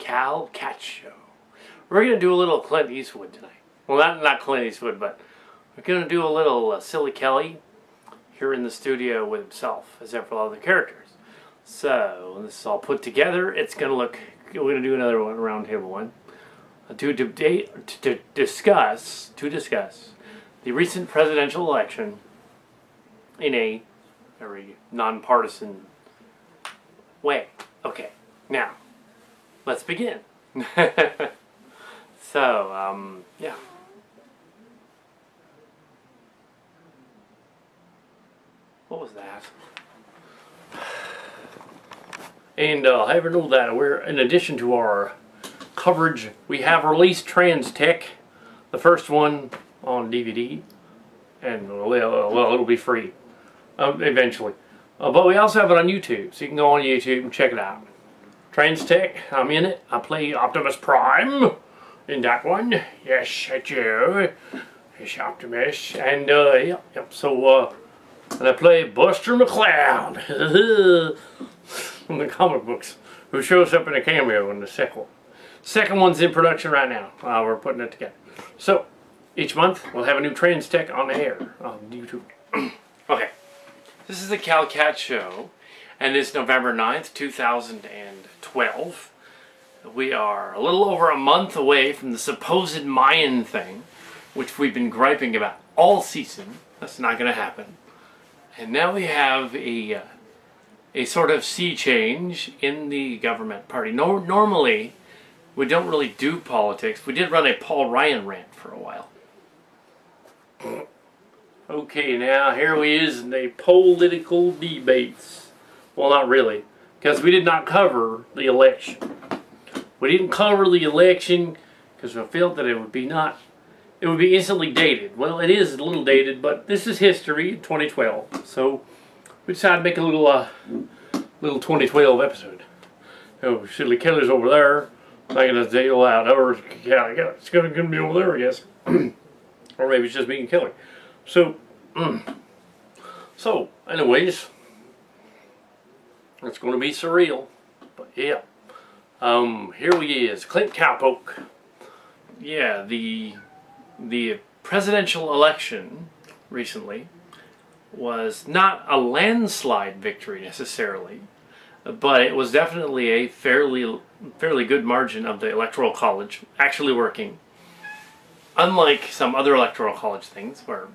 Kal Kat Show. We're going to do a little Clint Eastwood tonight. Well, not Clint Eastwood, but we're going to do a little Silly Kelly here in the studio with himself, as if for all the characters. So, this is all put together. It's going to look, we're going to do another one, round table one, to discuss the recent presidential election in a very nonpartisan way. Okay, now, let's begin. So, yeah. What was that? And I ever know that we're, in addition to our coverage, we have released Trans Tech, the first one on DVD, and well, it'll be free eventually. But we also have it on YouTube, so you can go on YouTube and check it out. Trans Tech, I'm in it. I play Optimus Prime in that one. Yes, I do. It's Optimus, and yeah. So and I play Buster McCloud from the comic books, who shows up in a cameo in the sequel. Second one's in production right now. We're putting it together. So each month we'll have a new Trans Tech on the air on YouTube. Okay, this is the Kal Kat Show, and it's November 9th, 2012. We are a little over a month away from the supposed Mayan thing, which we've been griping about all season. That's not going to happen. And now we have a sort of sea change in the government party. Normally, we don't really do politics. We did run a Paul Ryan rant for a while. Okay, now here he is in the political debates. Well, not really, because we did not cover the election. We didn't cover the election because we felt that it would be instantly dated. Well, it is a little dated, but this is history, 2012. So we decided to make a little 2012 episode. Oh, Silly Kelly's over there. Making us deal out. Or yeah, it's gonna be over there, I guess. Or maybe it's just me and Kelly. So, anyways, it's gonna be surreal. But yeah, here he is, Clint Cowpoke. Yeah, the presidential election recently was not a landslide victory necessarily, but it was definitely a fairly good margin of the Electoral College actually working. Unlike some other Electoral College things, where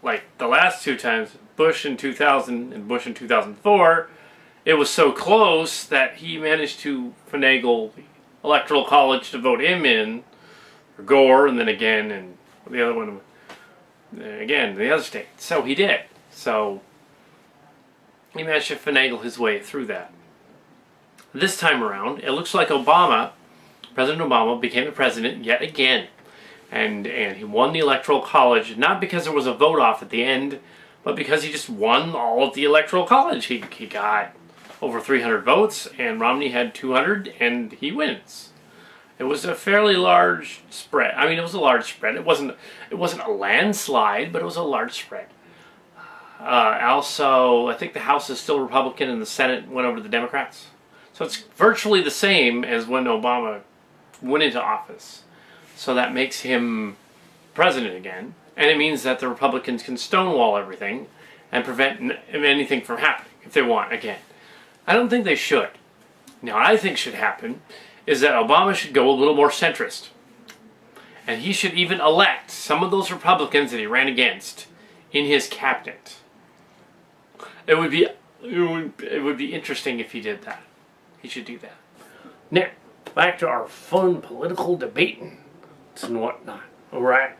like the last two times, Bush in 2000 and Bush in 2004, it was so close that he managed to finagle the Electoral College to vote him in, or Gore, and then again, and the other one, again, the other state. So he did. So he managed to finagle his way through that. This time around, it looks like President Obama became the president yet again. And he won the Electoral College, not because there was a vote off at the end, but because he just won all of the Electoral College. He got over 300 votes, and Romney had 200, and he wins. It was a fairly large spread. I mean, it was a large spread. It wasn't a landslide, but it was a large spread. Also, I think the House is still Republican, and the Senate went over to the Democrats. So it's virtually the same as when Obama went into office. So that makes him president again. And it means that the Republicans can stonewall everything and prevent anything from happening if they want again. I don't think they should. Now, what I think should happen is that Obama should go a little more centrist. And he should even elect some of those Republicans that he ran against in his cabinet. It would be interesting if he did that. He should do that. Now, back to our fun political debating and whatnot. Alright?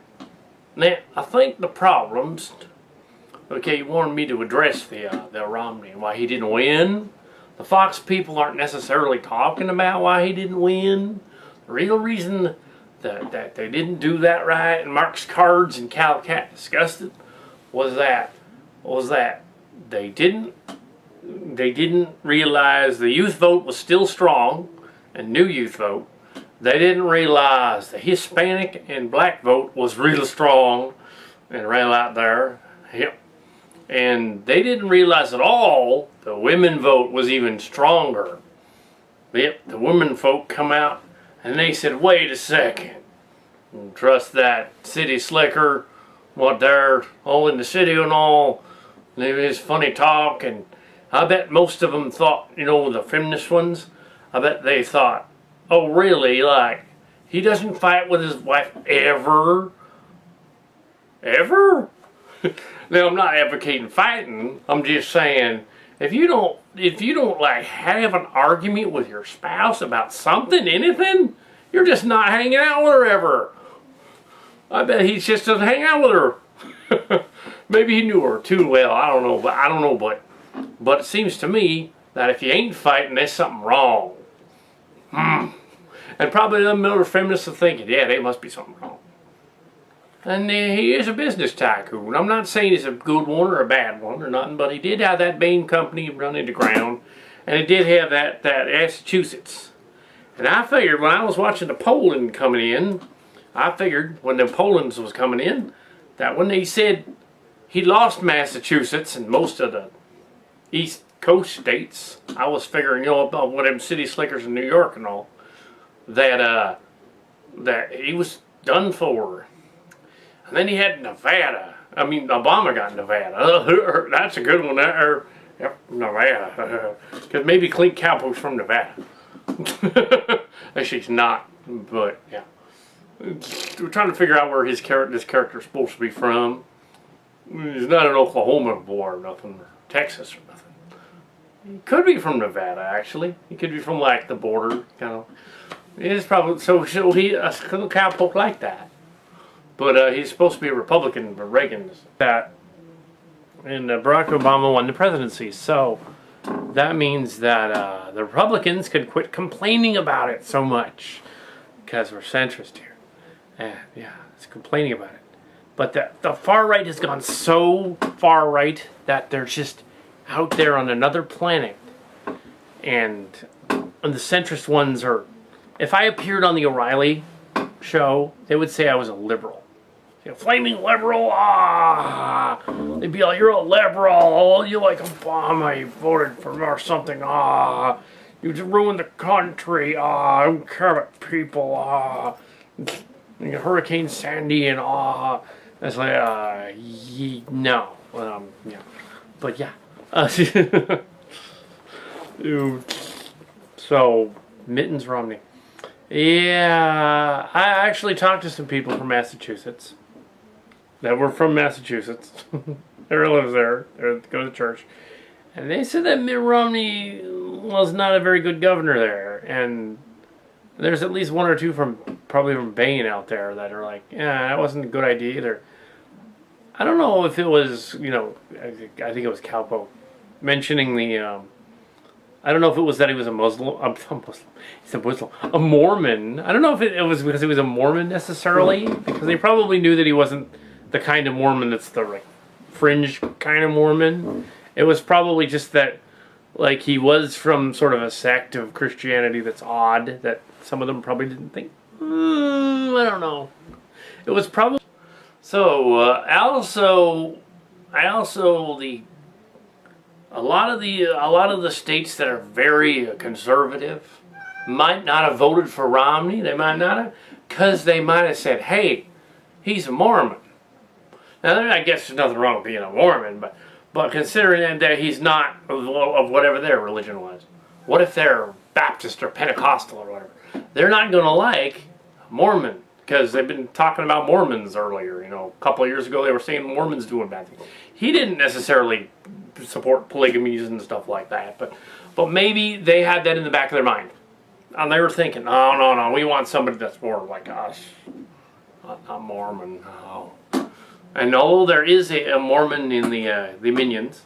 Now, I think the problems, okay, you wanted me to address the Romney and why he didn't win. The Fox people aren't necessarily talking about why he didn't win. The real reason that they didn't do that right, and Mark's Cards and Kal Kat discussed it, was that they didn't realize the youth vote was still strong, and new youth vote. They didn't realize the Hispanic and black vote was real strong and real out there. Yep. And they didn't realize at all the women vote was even stronger. Yep, the women folk come out and they said, wait a second. Don't trust that city slicker, what they're all in the city and all. His funny talk, and I bet most of them thought, you know, the feminist ones, I bet they thought, oh really, like, he doesn't fight with his wife ever? Ever? Now, I'm not advocating fighting. I'm just saying, if you don't like have an argument with your spouse about something, anything, you're just not hanging out with her ever. I bet he just doesn't hang out with her. Maybe he knew her too well. I don't know, but it seems to me that if you ain't fighting, there's something wrong. And probably the other feminists are thinking, yeah, there must be something wrong. And he is a business tycoon. I'm not saying he's a good one or a bad one or nothing, but he did have that Bain company run into ground, and he did have that Massachusetts. And I figured when I was watching the polling coming in, I figured when the pollings was coming in, that when they said he lost Massachusetts and most of the East Coast states, I was figuring, you know, about what them city slickers in New York and all, that he was done for. And then he had Nevada. I mean, Obama got Nevada. That's a good one. Yep, Nevada. Because maybe Kal Kat's from Nevada. Actually, he's not. But yeah, we're trying to figure out where this character is supposed to be from. He's not an Oklahoma boy or nothing, or Texas or nothing. He could be from Nevada, actually. He could be from like the border, kind of. He's probably so he Kal Kat like that. But he's supposed to be a Republican, but Reagan's that. And Barack Obama won the presidency. So that means that the Republicans could quit complaining about it so much. Because we're centrist here. Yeah, it's complaining about it. But the far right has gone so far right that they're just out there on another planet. And the centrist ones are... If I appeared on the O'Reilly show, they would say I was a liberal. You know, flaming liberal, they'd be like, you're a liberal, you like Obama, you voted for him or something, you just ruined the country, I don't care about people, Hurricane Sandy and it's like, no, yeah, but yeah, so, Mitt Romney. Yeah, I actually talked to some people from Massachusetts that were from Massachusetts. They lives there. They go to church. And they said that Mitt Romney was not a very good governor there. And there's at least one or two probably from Bain out there that are like, yeah, that wasn't a good idea either. I don't know if it was, you know, I think it was Kal Kat mentioning the... I don't know if it was that he was a Muslim. He's a Muslim. A Mormon. I don't know if it was because he was a Mormon necessarily. Because they probably knew that he wasn't the kind of Mormon that's the like, fringe kind of Mormon. It was probably just that like he was from sort of a sect of Christianity that's odd. That some of them probably didn't think. I don't know. It was probably... So, A lot of the states that are very conservative might not have voted for Romney. They might not have, because they might have said, "Hey, he's a Mormon." Now, I guess there's nothing wrong with being a Mormon, but considering that he's not of whatever their religion was, what if they're Baptist or Pentecostal or whatever? They're not going to like Mormon because they've been talking about Mormons earlier. You know, a couple of years ago they were saying Mormons doing bad things. He didn't necessarily support polygamies and stuff like that, but maybe they had that in the back of their mind, and they were thinking, no, we want somebody that's more like us, not Mormon. No. And although there is a Mormon in the Minions,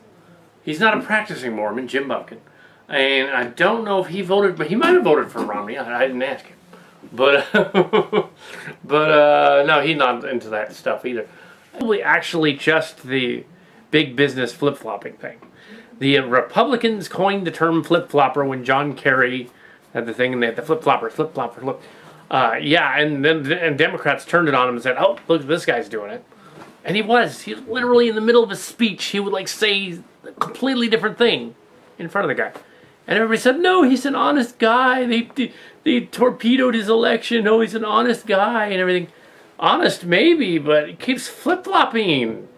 he's not a practicing Mormon, Jim Bumpkin, and I don't know if he voted, but he might have voted for Romney. I didn't ask him, but no, he's not into that stuff either. Probably actually just the big business flip-flopping thing. The Republicans coined the term flip-flopper when John Kerry had the thing, and they had the flip-flopper. Yeah, and then Democrats turned it on him and said, oh, look, this guy's doing it. And he was literally in the middle of a speech, he would like say a completely different thing in front of the guy. And everybody said, no, he's an honest guy. They torpedoed his election. No, he's an honest guy and everything. Honest, maybe, but he keeps flip-flopping.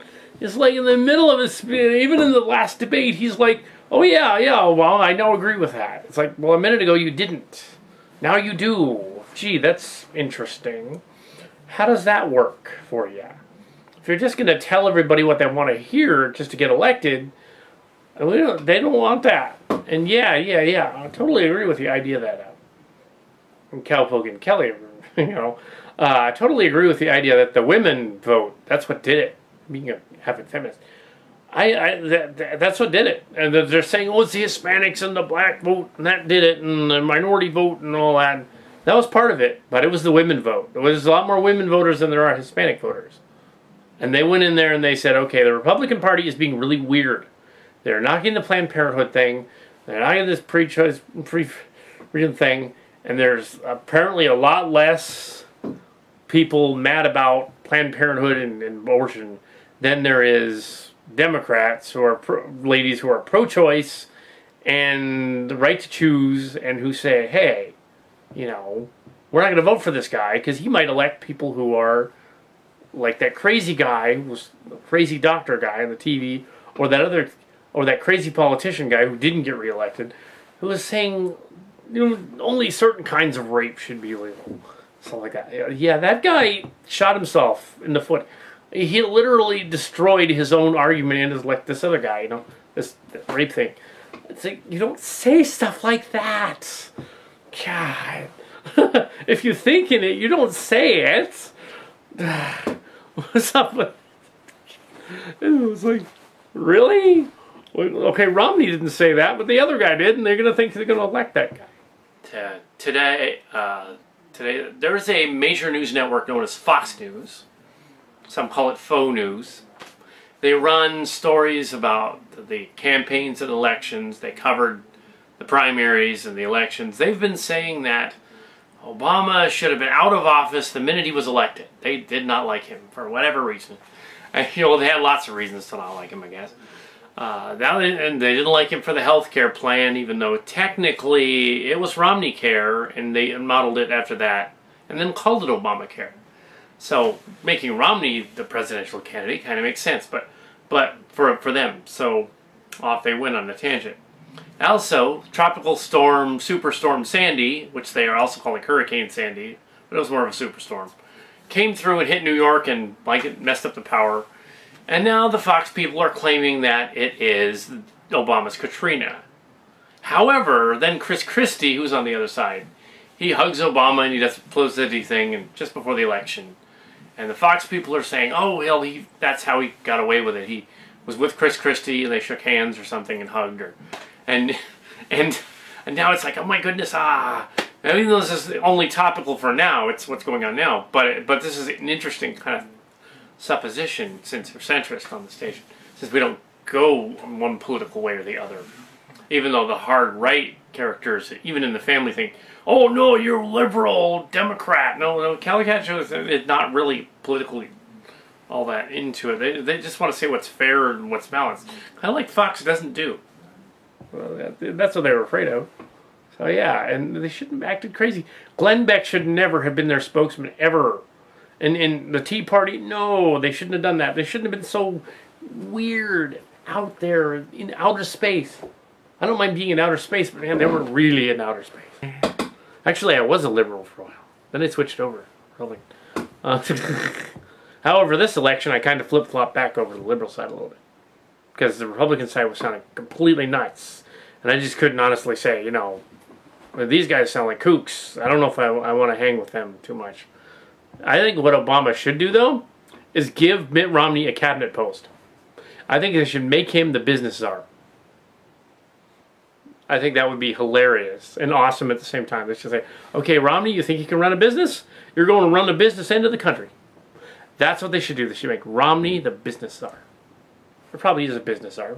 It's like in the middle of his, even in the last debate, he's like, oh yeah, well, I now agree with that. It's like, well, a minute ago you didn't. Now you do. Gee, that's interesting. How does that work for you? If you're just going to tell everybody what they want to hear just to get elected, they don't want that. And yeah, I totally agree with the idea that, and Kal Kat and Kelly, I totally agree with the idea that the women vote. That's what did it. Being a having feminist, that's what did it. And they're saying, oh, it's the Hispanics and the black vote, and that did it, and the minority vote, and all that. That was part of it, but it was the women vote. There was a lot more women voters than there are Hispanic voters. And they went in there and they said, okay, the Republican Party is being really weird. They're knocking the Planned Parenthood thing. They're knocking this pre-choice, freedom thing. And there's apparently a lot less people mad about Planned Parenthood and abortion than there is Democrats who are ladies who are pro-choice and the right to choose, and who say, hey, we're not going to vote for this guy because he might elect people who are like that crazy guy, who was the crazy doctor guy on the TV, or that crazy politician guy who didn't get reelected, who was saying, only certain kinds of rape should be legal. Something like that. Yeah, that guy shot himself in the foot. He literally destroyed his own argument and is like this other guy, this rape thing. It's like, you don't say stuff like that. God. If you think in it, you don't say it. What's up with it? Was like, really? Okay, Romney didn't say that, but the other guy did, and they're going to think they're going to elect that guy. Today, there's a major news network known as Fox News. Some call it faux news. They run stories about the campaigns and elections. They covered the primaries and the elections. They've been saying that Obama should have been out of office the minute he was elected. They did not like him for whatever reason. They had lots of reasons to not like him, I guess. And they didn't like him for the health care plan, even though technically it was Romney Care, and they modeled it after that, and then called it Obamacare. So making Romney the presidential candidate kind of makes sense, but for them, so off they went on a tangent. Also, Tropical Storm, Superstorm Sandy, which they are also calling Hurricane Sandy, but it was more of a superstorm, came through and hit New York and it messed up the power. And now the Fox people are claiming that it is Obama's Katrina. However, then Chris Christie, who's on the other side, he hugs Obama and he does the publicity thing and just before the election. And the Fox people are saying, oh, that's how he got away with it. He was with Chris Christie and they shook hands or something and hugged her. And now it's like, oh my goodness, even though this is only topical for now, it's what's going on now. But this is an interesting kind of supposition, since we're centrist on the station, since we don't go one political way or the other. Even though the hard right characters, even in the family, think, oh no, you're liberal, Democrat. No, Kal Kat shows it's not really politically all that into it. They just want to say what's fair and what's balanced. Kind of like Fox doesn't do. Well, that's what they were afraid of. So yeah, and they shouldn't have acted crazy. Glenn Beck should never have been their spokesman, ever. And in the Tea Party, no, they shouldn't have done that. They shouldn't have been so weird out there in outer space. I don't mind being in outer space, but man, they were really in outer space. Actually, I was a liberal for a while. Then I switched over. However, this election, I kind of flip-flopped back over to the liberal side a little bit. Because the Republican side was sounding completely nuts. And I just couldn't honestly say, these guys sound like kooks. I don't know if I want to hang with them too much. I think what Obama should do, though, is give Mitt Romney a cabinet post. I think they should make him the business czar. I think that would be hilarious and awesome at the same time. They should say, okay, Romney, you think you can run a business? You're going to run the business end of the country. That's what they should do. They should make Romney the business czar. There probably is a business czar.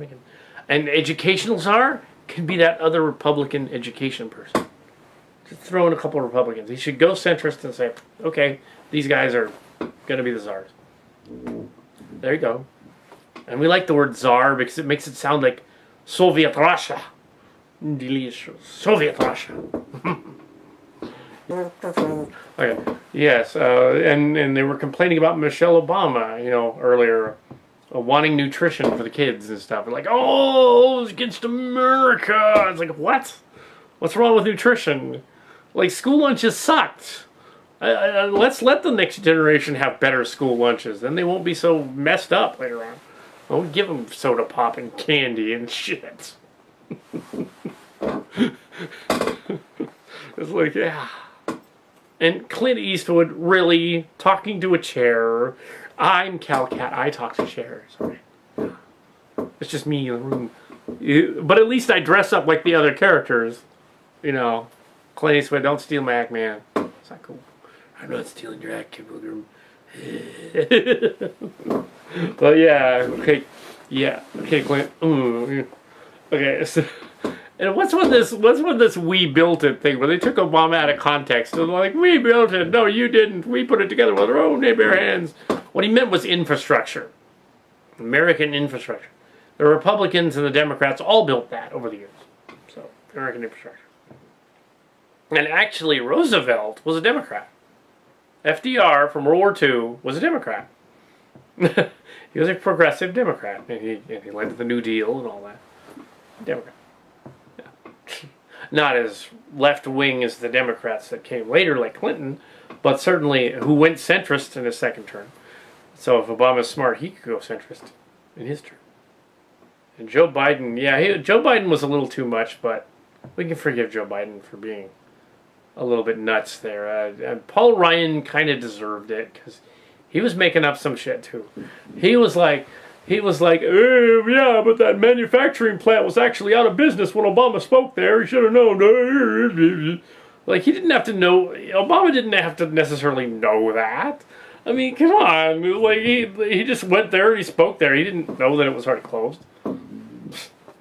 An educational czar can be that other Republican education person. Just throw in a couple of Republicans. He should go centrist and say, okay, these guys are going to be the czars. There you go. And we like the word czar because it makes it sound like Soviet Russia. delicious. Soviet Russia. Okay. Yes, and they were complaining about Michelle Obama, you know, earlier, wanting nutrition for the kids and stuff. Like, oh, it's against America. It's like, what? What's wrong with nutrition? Like, school lunches sucked. Let's let the next generation have better school lunches. Then they won't be so messed up later on. Don't give them soda pop and candy and shit. It's like, yeah. And Clint Eastwood really talking to a chair. I'm Kal Kat. I talk to chairs. Right? It's just me in the room. But at least I dress up like the other characters. You know, Clint Eastwood, don't steal my act, man. It's not cool. I'm not stealing your act, Kim. But yeah, okay. Yeah, okay, Clint. Okay, so... And what's with this "we built it" thing, where they took Obama out of context and like, "We built it." No, you didn't. We put it together with our own bare hands. What he meant was infrastructure, American infrastructure. The Republicans and the Democrats all built that over the years. So American infrastructure. And actually, Roosevelt was a Democrat. FDR from World War II was a Democrat. He was a progressive Democrat, and he led to the New Deal and all that. Democrat. Not as left-wing as the Democrats that came later, like Clinton, but certainly who went centrist in his second term. So if Obama's smart, he could go centrist in his term. And Joe Biden, yeah, Joe Biden was a little too much, but we can forgive Joe Biden for being a little bit nuts there. Paul Ryan kind of deserved it, because he was making up some shit, too. He was like, yeah, but that manufacturing plant was actually out of business when Obama spoke there. He should have known. Like, he didn't have to know. Obama didn't have to necessarily know that. I mean, come on. Like, he just went there and he spoke there. He didn't know that it was already closed.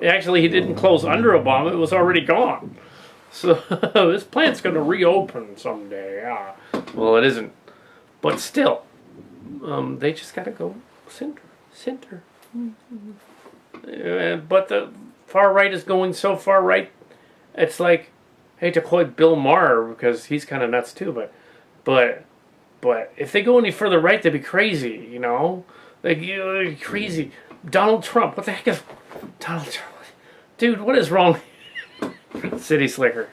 Actually, he didn't close under Obama. It was already gone. So, this plant's going to reopen someday. Yeah. Well, it isn't. But still, they just got to go center. But the far right is going so far right, it's like, I hate to quote Bill Maher because he's kind of nuts too, but if they go any further right, they'd be crazy, you know? Like, crazy. Donald Trump, what the heck is Donald Trump? Dude, what is wrong? City slicker.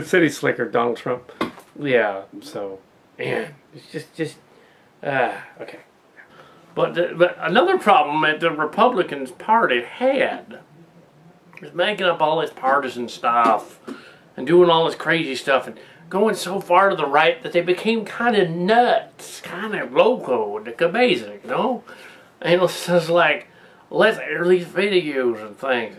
City slicker, Donald Trump. Yeah, so, man, it's just okay. But another problem that the Republican Party had is making up all this partisan stuff and doing all this crazy stuff and going so far to the right that they became kind of nuts, kind of loco, the cabeza, you know? And it's just like, let's air these videos and things.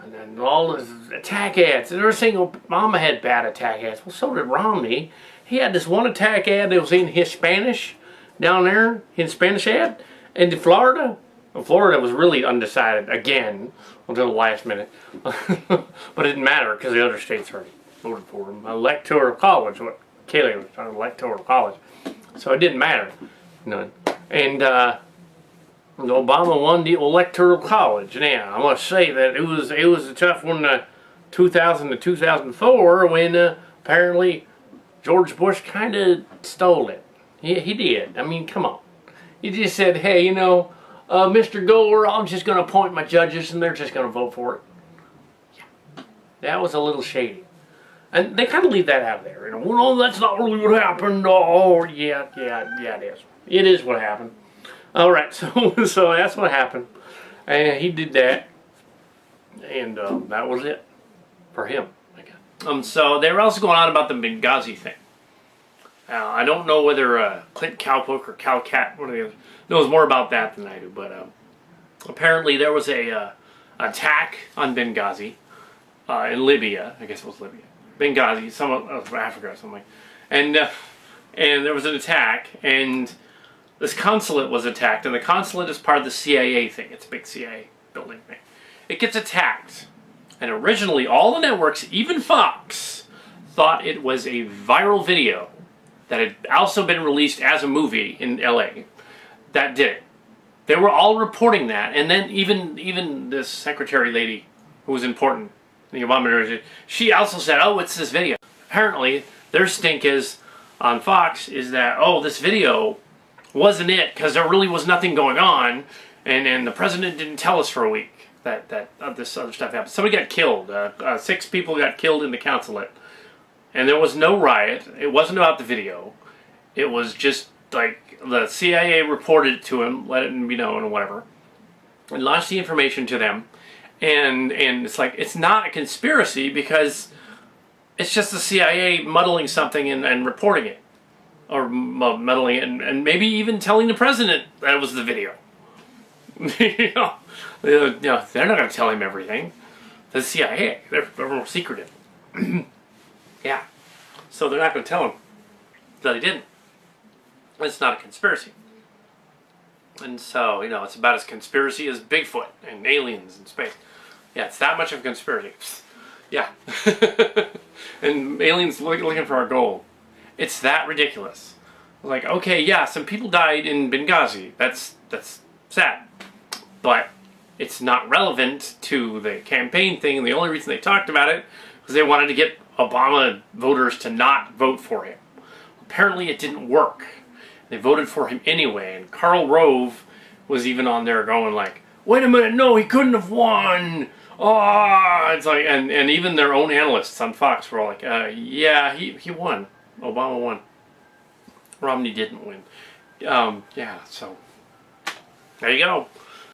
And then all this attack ads. And they're saying Obama had bad attack ads. Well, so did Romney. He had this one attack ad that was in his Spanish down there, in Spanish ad. And in Florida, well, Florida was really undecided again until the last minute. But it didn't matter because the other states already voted for him. Electoral college, what Kaylee was talking about, electoral college. So it didn't matter. None. And Obama won the electoral college. Now, I must say that it was a tough one, 2000 to 2004, when apparently George Bush kind of stole it. He did. I mean, come on. He just said, hey, you know, Mr. Gore, I'm just going to appoint my judges and they're just going to vote for it. Yeah. That was a little shady. And they kind of leave that out there. You know, well, no, that's not really what happened. Oh, yeah, it is. It is what happened. All right, so that's what happened. And he did that. And that was it for him, I guess. So they were also going on about the Benghazi thing. I don't know whether Clint Cowpoke or Kal Kat, one of the others, knows more about that than I do, but apparently there was a attack on Benghazi in Libya. I guess it was Libya. Benghazi, some of Africa or something. And there was an attack, and this consulate was attacked, and the consulate is part of the CIA thing. It's a big CIA building thing. It gets attacked, and originally all the networks, even Fox, thought it was a viral video that had also been released as a movie in LA that did it. They were all reporting that, and then even this secretary lady who was important in the Obama administration, she also said, oh, it's this video. Apparently, their stink is on Fox is that, oh, this video wasn't it because there really was nothing going on, and the president didn't tell us for a week that this other stuff happened. Somebody got killed. 6 people got killed in the consulate, and there was no riot. It wasn't about the video. It was just like the CIA reported it to him, let it be known or whatever, and launched the information to them. And it's like, it's not a conspiracy because it's just the CIA muddling something and reporting it. Or muddling it and maybe even telling the president that it was the video. You know, they're not going to tell him everything. The CIA, they're more secretive. Yeah. So they're not going to tell him that he didn't. It's not a conspiracy. And so, you know, it's about as conspiracy as Bigfoot and aliens in space. Yeah, it's that much of a conspiracy. Yeah. And aliens looking for our gold. It's that ridiculous. Like, okay, yeah, some people died in Benghazi. That's sad. But it's not relevant to the campaign thing. And the only reason they talked about it was they wanted to get Obama voters to not vote for him. Apparently it didn't work. They voted for him anyway. And Karl Rove was even on there going like, wait a minute, no, he couldn't have won. Oh, it's like, and even their own analysts on Fox were all like, yeah, he won. Obama won. Romney didn't win. Yeah, so there you go.